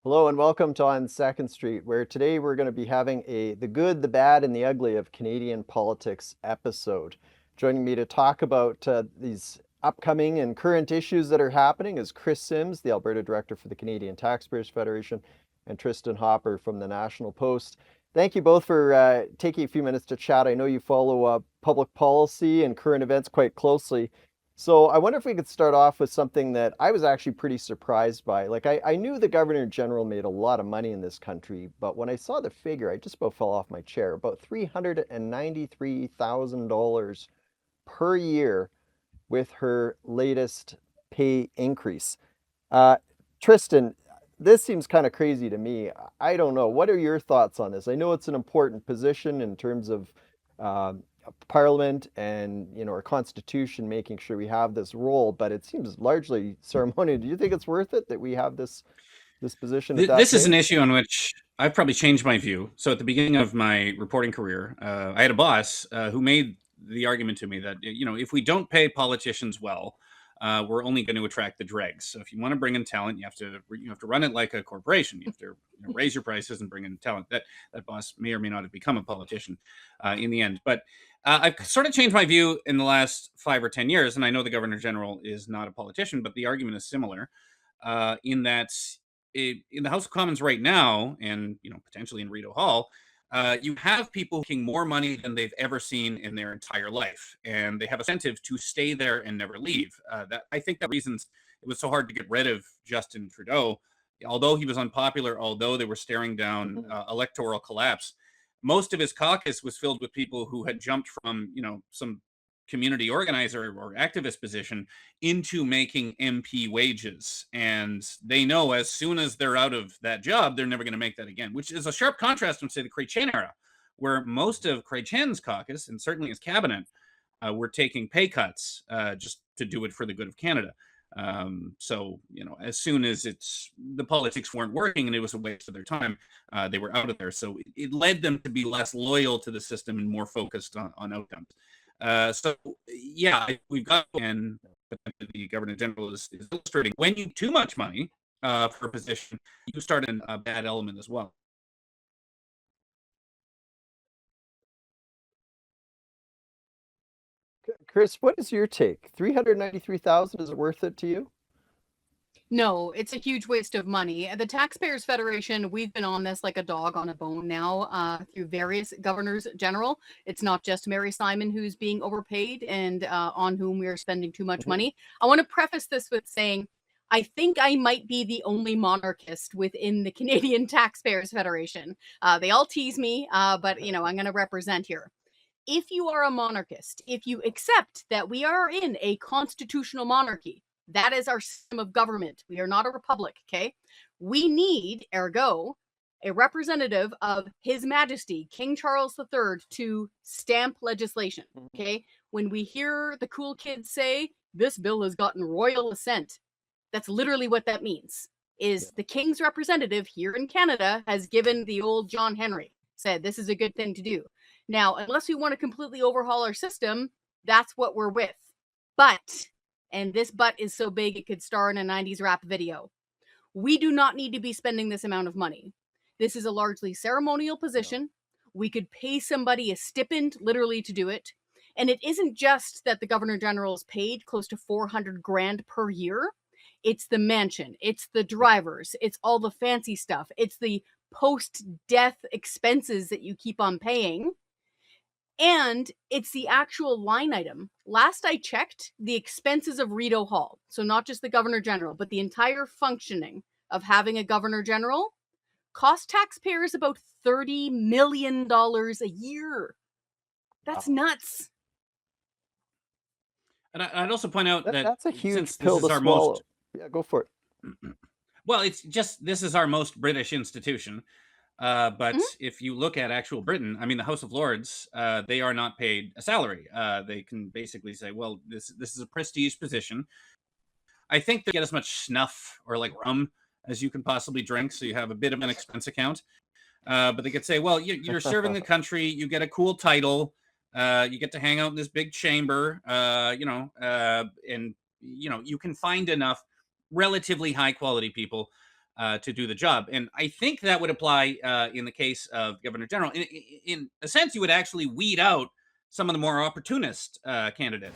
Hello and welcome to On Second Street, where today we're going to be having the good, the bad, and the ugly of Canadian politics episode. Joining me to talk about these upcoming and current issues that are happening is Kris Sims, the Alberta Director for the Canadian Taxpayers Federation, and Tristin Hopper from the National Post. Thank you both for taking a few minutes to chat. I know you follow public policy and current events quite closely. So I wonder if we could start off with something that I was actually pretty surprised by. Like I knew the Governor General made a lot of money in this country, but when I saw the figure, I just about fell off my chair. About $393,000 per year with her latest pay increase. Uh, Tristin, this seems kind of crazy to me. I don't know. What are your thoughts on this? I know it's an important position in terms of uh, Parliament and our Constitution, making sure we have this role, but it seems largely ceremonial. Do you think it's worth it that we have this position at that This is an pay? issue on which I've probably changed my view. So at the beginning of my reporting career, I had a boss who made the argument to me that if we don't pay politicians well, we're only going to attract the dregs. So if you want to bring in talent, you have to run it like a corporation. You have to raise your prices and bring in talent. That boss may or may not have become a politician in the end, but. I've sort of changed my view in the last 5 or 10 years, and I know the Governor General is not a politician, but the argument is similar in that in the House of Commons right now, and potentially in Rideau Hall, you have people making more money than they've ever seen in their entire life, and they have incentive to stay there and never leave. That I think that reasons it was so hard to get rid of Justin Trudeau, although he was unpopular, although they were staring down Mhm. electoral collapse. Most of his caucus was filled with people who had jumped from some community organizer or activist position into making MP wages. And they know as soon as they're out of that job, they're never going to make that again, which is a sharp contrast from, say, the Craig Chan era, where most of Craig Chan's caucus and certainly his cabinet were taking pay cuts just to do it for the good of Canada. So, as soon as the politics weren't working and it was a waste of their time, they were out of there. So it led them to be less loyal to the system and more focused on outcomes. So yeah, we've got, and the Governor General is illustrating when you too much money for a position, you start in a bad element as well. Kris, what is your take? 393,000, is it worth it to you? No, it's a huge waste of money. The Taxpayers Federation, we've been on this like a dog on a bone now through various governors general. It's not just Mary Simon who's being overpaid and on whom we are spending too much Mhm. money. I want to preface this with saying I think I might be the only monarchist within the Canadian Taxpayers Federation. They all tease me, but I'm going to represent here. If you are a monarchist, if you accept that we are in a constitutional monarchy, that is our system of government. We are not a republic, okay? We need, ergo, a representative of His Majesty, King Charles III, to stamp legislation, Mhm. okay? When we hear the cool kids say, this bill has gotten royal assent, that's literally what that means. Yeah. Is the King's representative here in Canada has given the old John Henry, said this is a good thing to do. Now, unless we want to completely overhaul our system, that's what we're with. But, and this but is so big it could star in a 90s rap video, we do not need to be spending this amount of money. This is a largely ceremonial No. position. We could pay somebody a stipend literally to do it. And it isn't just that the Governor General is paid close to 400 grand per year. It's the mansion, it's the Yeah. drivers, it's all the fancy stuff, it's the post death expenses that you keep on paying. And it's the actual line item. Last I checked, the expenses of Rideau Hall, so not just the Governor General, but the entire functioning of having a Governor General, cost taxpayers about $30 million a year. That's Wow. nuts. And I'd also point out that That's a huge since this pill is to our most swallow. Yeah, go for it. well, it's just this is our most British institution. But Mhm. if you look at actual Britain, I mean, the House of Lords, they are not paid a salary. They can basically say, well, this is a prestige position. I think they get as much snuff or like rum as you can possibly drink, so you have a bit of an expense account. But they could say, well, you're serving the country, you get a cool title, you get to hang out in this big chamber, and you can find enough relatively high quality people to do the job. And I think that would apply in the case of Governor General. In a sense, you would actually weed out some of the more opportunist candidates.